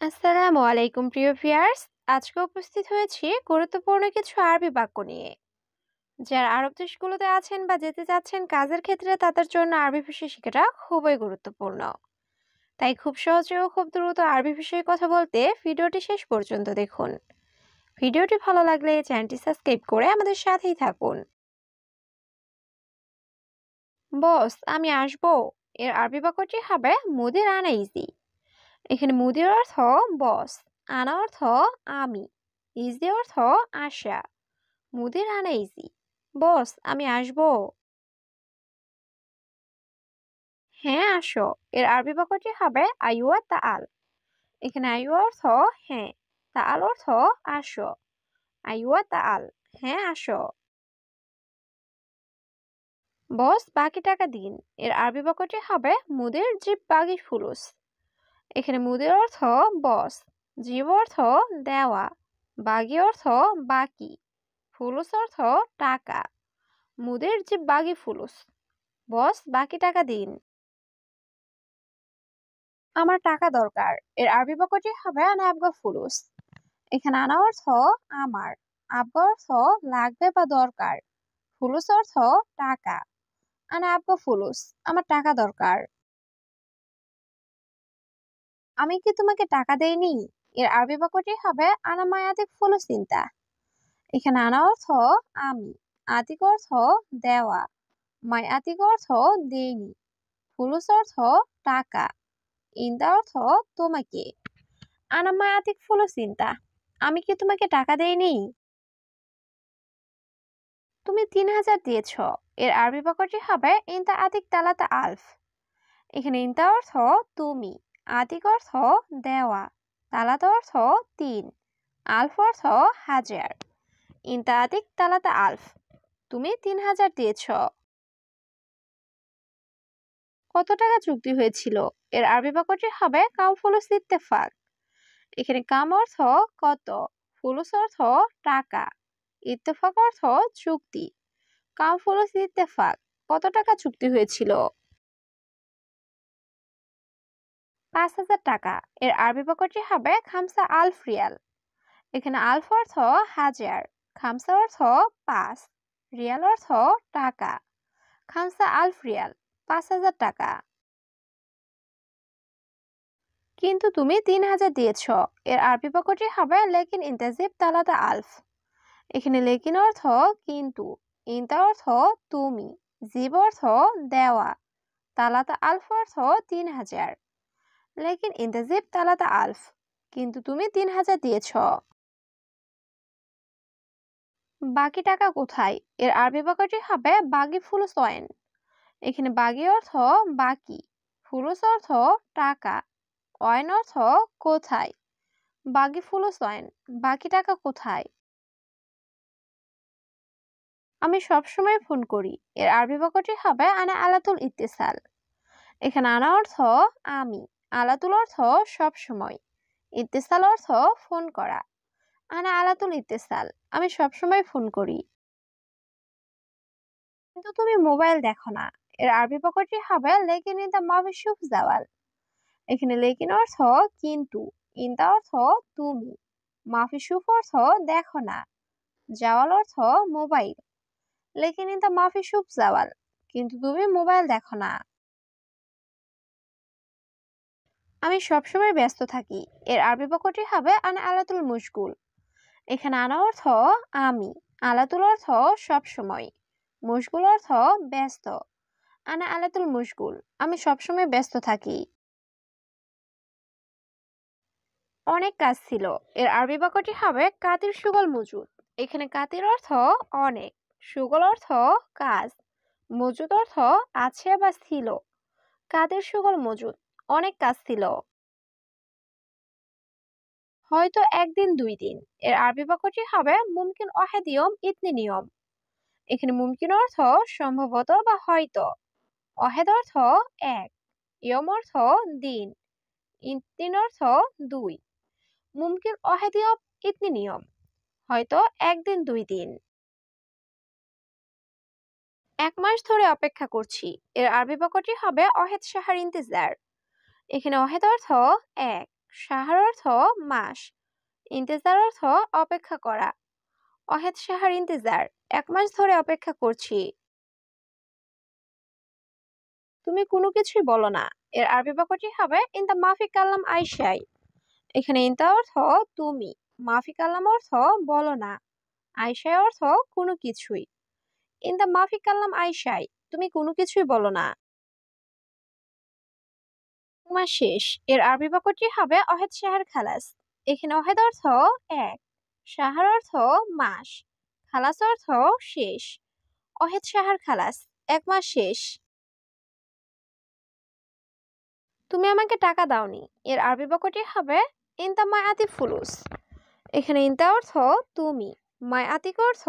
আসসালামু আলাইকুম প্রিয় ভিউয়ার্স। আজকে উপস্থিত হয়েছি গুরুত্বপূর্ণ কিছু আরবি বাক্য নিয়ে। যারা আরব দেশগুলোতে আছেন বা যেতে চাচ্ছেন কাজের ক্ষেত্রে তাদের জন্য আরবি ভাষা শেখাটা খুবই গুরুত্বপূর্ণ। তাই খুব সহজে ও খুব দ্রুত আরবি ভাষায় কথা বলতে ভিডিওটি শেষ পর্যন্ত দেখুন। ভিডিওটি ভালো লাগলে চ্যানেলটি সাবস্ক্রাইব করে আমাদের সাথেই থাকুন। বস, আমি আসবো। এর আরবি বাক্যটি হবে মুদির আনা ইজি। এখানে মুদির অর্থ বস, আনা অর্থ আমি, ইজি অর্থ আসা। মুদির আনা ইজি। বস, আমি আসবো। হ্যাঁ, আসো। এর আরবি বাক্যটি হবে আইওয়া তাআল। এখানে আইওয়া অর্থ হ্যাঁ, তাআল অর্থ আসো। আইওয়া তাআল, হ্যাঁ আসো। বস, বাকি টাকা দিন। এর আরবি বাক্যটি হবে মুদির জিব বাগি ফুলুস। এখানে মুদির অর্থ বস, জিব অর্থ দেওয়া, বাগি অর্থ বাকি, ফুলুস অর্থ টাকা। মুদির জিব বাগি ফুলুস। বস, বাকি টাকা দিন। আমার টাকা দরকার। এর আরবি বাক্যটি হবে আনা আবগা ফুলুস। এখানে আনা অর্থ আমার, আবগা অর্থ লাগবে বা দরকার, ফুলুস অর্থ টাকা। আনা আবগা ফুলুস, আমার টাকা দরকার। আমি কি তোমাকে টাকা দেইনি? এর আরবি বাক্যটি হবে আনা মায়াতিক ফুলুস চিন্তা। এখানে আনা অর্থ আমি, আতিক অর্থ দেওয়া, মায়াতিক অর্থ দেইনি, ফুলুস অর্থ টাকা, ইন্দা অর্থ তোমাকে। আনা মায়াতিক ফুলুস চিন্তা, আমি কি তোমাকে টাকা দেইনি? তুমি ৩,০০০ দিয়েছ। এর আরবি বাক্যটি হবে ইনতা আতিক তালাতা আলফ। এখানে ইনতা অর্থ তুমি, আতিক অর্থ দেওয়া, তালাতা অর্থ ৩, আলফ অর্থ হাজার। ইনতা আতিক তালাতা আলফ, তুমি ৩,০০০ দিয়েছ। কত টাকা চুক্তি হয়েছিল? এর আরবি বাক্যটি হবে কাম ফুলুস ইত্তেফাক। এখানে কাম অর্থ কত, ফুলুস অর্থ টাকা, ইত্তেফাক অর্থ চুক্তি। কাম ফুলুস ইত্তেফাক, কত টাকা চুক্তি হয়েছিল? ৫,০০০ টাকা। এর আরবি বাক্যটি হবে খামসা আলফ রিয়াল। এখানে আলফ অর্থ হাজার, খামসা অর্থ ৫, রিয়াল অর্থ টাকা। খামসা আলফ রিয়াল, ৫,০০০ টাকা। কিন্তু তুমি ৩,০০০ দিয়েছ। এর আরবি বাক্যটি হবে লেকিন ইন্তাজিব তালাতা আলফ। এখানে লেকিন অর্থ কিন্তু, ইনতা অর্থ তুমি, জিব অর্থ দেওয়া, তালাতা আলফ অর্থ ৩,০০০। লেকিন ইন্তাজিব তালাতা আলফ, কিন্তু তুমি ৩,০০০ দিয়েছ। বাকি টাকা কোথায়? এর আরবি বাক্যটি হবে বাগি ফুলুস ওয়েন। এখানে বাগি অর্থ বাকি, ফুলুস অর্থ টাকা, ওয়েন অর্থ কোথায়। বাগি ফুলুস ওয়েন, বাকি টাকা কোথায়? আমি সবসময় ফোন করি। এর আরবি বাক্যটি হবে আনা আলাতুল ইত্তিসাল। এখানে আনা অর্থ আমি, আলাতুল অর্থ সবসময়, ইত্তিসাল অর্থ ফোন করা। আনা আলাতুল ইত্তিসাল, আমি সবসময় ফোন করি। কিন্তু তুমি মোবাইল দেখো না। এর আরবি বাক্যটি হবে লেকিন ইন দা মাফিশুফ জাওয়াল। এখানে লেকিন অর্থ কিন্তু, ইনতা অর্থ তুমি, মাফিশুফ অর্থ দেখো না, জাওয়াল অর্থ মোবাইল। লেকিন ইন দা মাফিশুফ জাওয়াল, কিন্তু তুমি মোবাইল দেখো না। আমি সবসময় ব্যস্ত থাকি। এর আরবি বাক্যটি হবে আনা আলাতুল মুশগুল। এখানে আনা অর্থ আমি, আলাতুল অর্থ সবসময়, মুশগুল অর্থ ব্যস্ত। আনা আলাতুল মুশগুল, আমি সবসময় ব্যস্ত থাকি। অনেক কাজ ছিল। এর আরবি বাক্যটি হবে কাতির সুগল মজুদ। এখানে কাতির অর্থ অনেক, সুগল অর্থ কাজ, মজুদ অর্থ আছে বা ছিল। কাতির সুগল মজুদ, অনেক কাজ ছিল। হয়তো একদিন ২ দিন। এর আরবি বাক্যটি হবে মুমকিন ওয়াহেদ ইয়ম ইতনি নিয়ম। এখানে মুমকিন অর্থ সম্ভবত বা হয়তো, ওয়াহেদ অর্থ এক, ইয়ম অর্থ দিন, ইতনিন অর্থ ২। মুমকিন ওয়াহেদ ইয়ম ইতনি নিয়ম, হয়তো একদিন ২ দিন। ১ মাস ধরে অপেক্ষা করছি। এর আরবি বাক্যটি হবে ওয়াহেদ শাহর ইন্তেজার। এখানে ওয়াহেদ অর্থ এক, শাহর অর্থ অর্থ মাস। ইন্তেজার অর্থ অপেক্ষা করা। অহেদ সাহার ইন্তেজার, 1 মাস ধরে অপেক্ষা করছি। তুমি কোনো কিছুই বলো না, এর আরবি বাক্যটি হবে ইনতা মাফি কাল্লাম আইসাই। এখানে ইনতা অর্থ তুমি, মাফি কাল্লাম অর্থ বলো না, আইসাই অর্থ কোনো কিছুই। ইনতা মাফি কাল্লাম আইসাই, তুমি কোনো কিছুই বলো না। মাস শেষ, এর আরবি বাক্যটি হবে অহেদ শাহর খালাস। এখানে অহেদ অর্থ এক, শাহর অর্থ মাস, খালাস অর্থ শেষ। অহেদ শাহর খালাস, 1 মাস শেষ। তুমি আমাকে টাকা দাওনি, এর আরবি বাক্যটি হবে ইনতা মাই আতি ফুলুস। এখানে ইনতা অর্থ তুমি, মাই আতিক অর্থ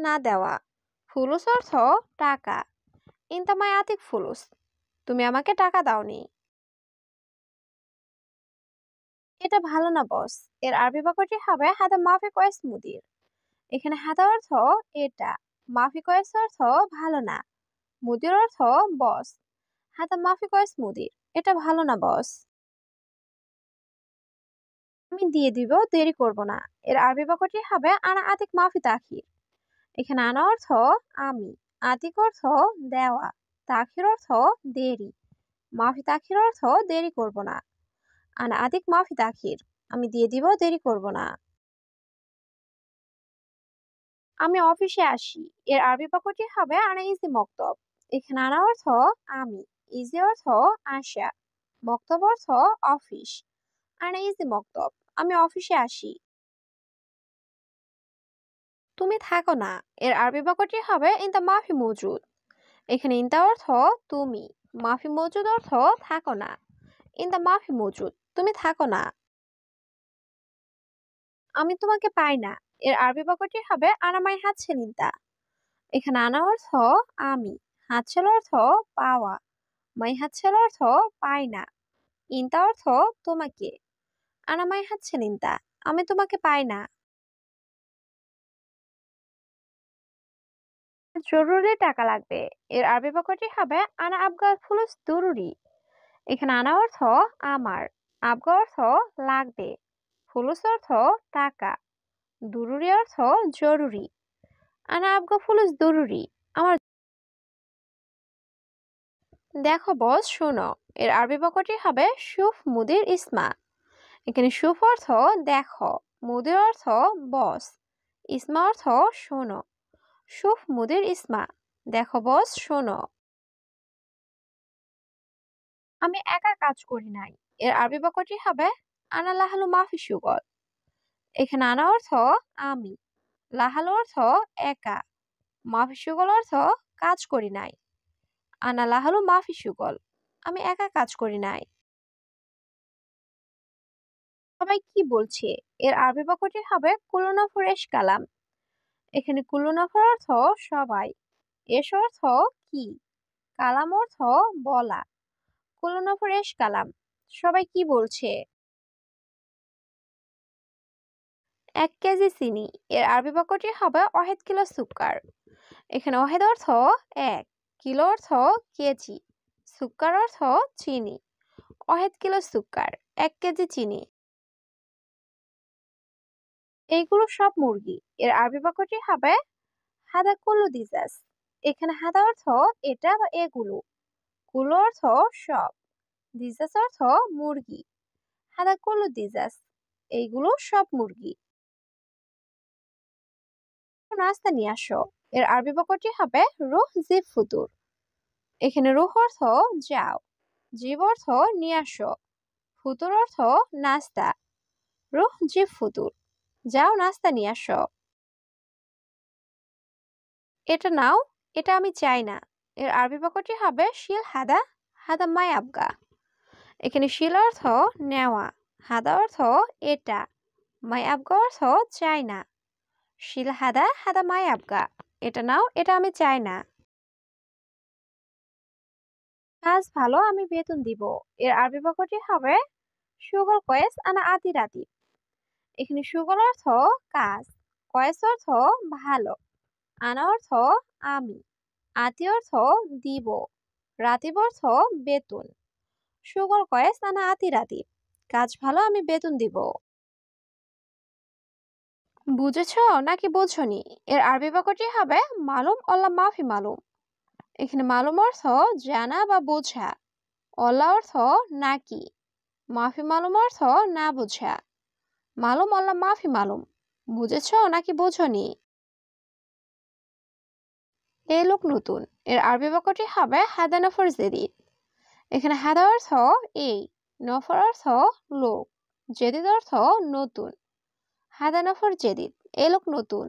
না দেওয়া, ফুলুস অর্থ টাকা। ইনতা মাই আতিক ফুলুস, তুমি আমাকে টাকা দাওনি। এটা ভালো না বস, এর আরবি বাক্যটি হবে হাদা মাফি কয়েস মুদির। এখানে হাদা অর্থ এটা, মাফি কয়েস অর্থ ভালো না, মুদির অর্থ বস। হাদা মাফি কয়েস মুদির, এটা ভালো না বস। আমি দিয়ে দিব, দেরি করব না। এর আরবি বাক্যটি হবে আনা আতিক মাফি তাখির। এখানে আনা অর্থ আমি, আতিক অর্থ দেওয়া, তাখির অর্থ দেরি, মাফি তাখির অর্থ দেরি করব না। আনা আতিক মাফি তাখির, আমি দিয়ে দিব, দেরি করব না। আমি অফিসে আসি, এর আরবি বাক্যটি হবে আনা ইজি মক্তব। এখানে আনা অর্থ আমি, ইজি অর্থ আসা, মক্তব অর্থ অফিস। আনা ইজি মক্তব, আমি অফিসে আসি। তুমি থাকো না, এর আরবি বাক্যটি হবে ইনতা মাফি মজুদ। এখানে ইনতা অর্থ তুমি, মাফি মজুদ অর্থ থাকো না। ইনতা মাফি মজুদ, তুমি থাকো না। আমি তোমাকে পাই না, এর আরবি বাক্যটি হবে আনামাই হাতছে নিন্তা। এখানে আনা অর্থ আমি, হাতছেল অর্থ পাওয়া, মাই হাতছেল অর্থ পাই না, ইনতা অর্থ তোমাকে। আনামাই হাতছে নিন্তা, আমি তোমাকে পাই না। জরুরি টাকা লাগবে, এর আরবি বাক্যটি হবে আনা আবগা ফুলুস জরুরি। এখানে আনা অর্থ আমার, আবগা অর্থ লাগবে, ফুলুস অর্থ টাকা, দুরুরি অর্থ জরুরি। আনা আবগা ফুলুস জরুরি, আমার। দেখো বস, শোনো, এর আরবি বাক্যটি হবে শুফ মুদির ইসমা। এখানে শুফ অর্থ দেখো, মুদির অর্থ বস, ইসমা অর্থ শোনো। শুফ মুদির ইসমা, দেখো বস, শোনো। আমি একা কাজ করি নাই, এর আরবি বাক্যটি হবে আনা লাহালু মাফি সুগল। এখানে আনা অর্থ আমি, লাহালু অর্থ একা, মাফি সুগল অর্থ কাজ করি নাই। আনা লাহালু মাফি সুগল, আমি একা কাজ করি নাই। সবাই কি বলছে, এর আরবি বাক্যটি হবে কুলুনাফুর এশ কালাম। এখানে কুলুনাফুর অর্থ সবাই, এস অর্থ কি, কালাম অর্থ বলা। কুলুনাফুর এশ কালাম, সবাই কি বলছে। 1 কেজি চিনি, এর আরবি বাক্যটি হবে অহেদ কিলো সুক্কার। এখানে অহেদ অর্থ 1, কিলো অর্থ কেজি, সুক্কার অর্থ চিনি। অহেদ কিলো সুক্কার, 1 কেজি চিনি। এইগুলো সব মুরগি, এর আরবি বাক্যটি হবে হাদা কুল্লু দিজাস। এখানে হাদা অর্থ এটা বা এগুলো, কুলো অর্থ সব, দিজাস অর্থ মুরগি। হাদা কুল্লু দিজাস, এইগুলো সব মুরগি। নাস্তা নিয়ে আসো, এর আরবি বাক্যটি হবে রুহ জিব ফুতুর। এখানে রুহ অর্থ যাও, জিব অর্থ নিয়ে আসো, ফুতুর অর্থ নাস্তা। রুহ জিব ফুতুর, যাও নাস্তা নিয়ে আসো। এটা নাও, এটা আমি চাই না, এর আরবি বাক্যটি হবে শিল হাদা, হাদা মাই আবগা। এখানে শিল অর্থ নেওয়া, হাদা অর্থ এটা, মাই আবগা অর্থ চাই না। শিল হাদা, হাদা মাই আবগা, এটা নাও, এটা আমি চাই না। কাজ ভালো, আমি বেতন দিব, এর আরবি বাক্যটি হবে সুগল কয়েস আনা আতি রাতি। এখানে সুগল অর্থ কাজ, কয়েস অর্থ ভালো, আনা অর্থ আমি, আতি অর্থ দিব, রাতিব অর্থ বেতন। সুগল কয়েস আনা আতি রাতি, কাজ ভালো, আমি বেতন দিব। বুঝেছো নাকি বোঝনি? এর আরবি বাক্যটি হবে মালুম আল্লাহ মাফি মালুম। এখানে মালুম অর্থ জানা বা বোঝা, অল্লাহ অর্থ নাকি, মাফি মালুম অর্থ না বোঝা। মালুম আল্লাহ মাফি মালুম। বুঝেছো নাকি বোঝনি? এই লোক নতুন। এর আরবি বাক্যটি হবে হাদা নফর জেদিদ। এখানে হাদা অর্থ এই, নফর অর্থ লোক, জেদিদ অর্থ নতুন। হাদা নফর জেদিদ, এই লোক নতুন।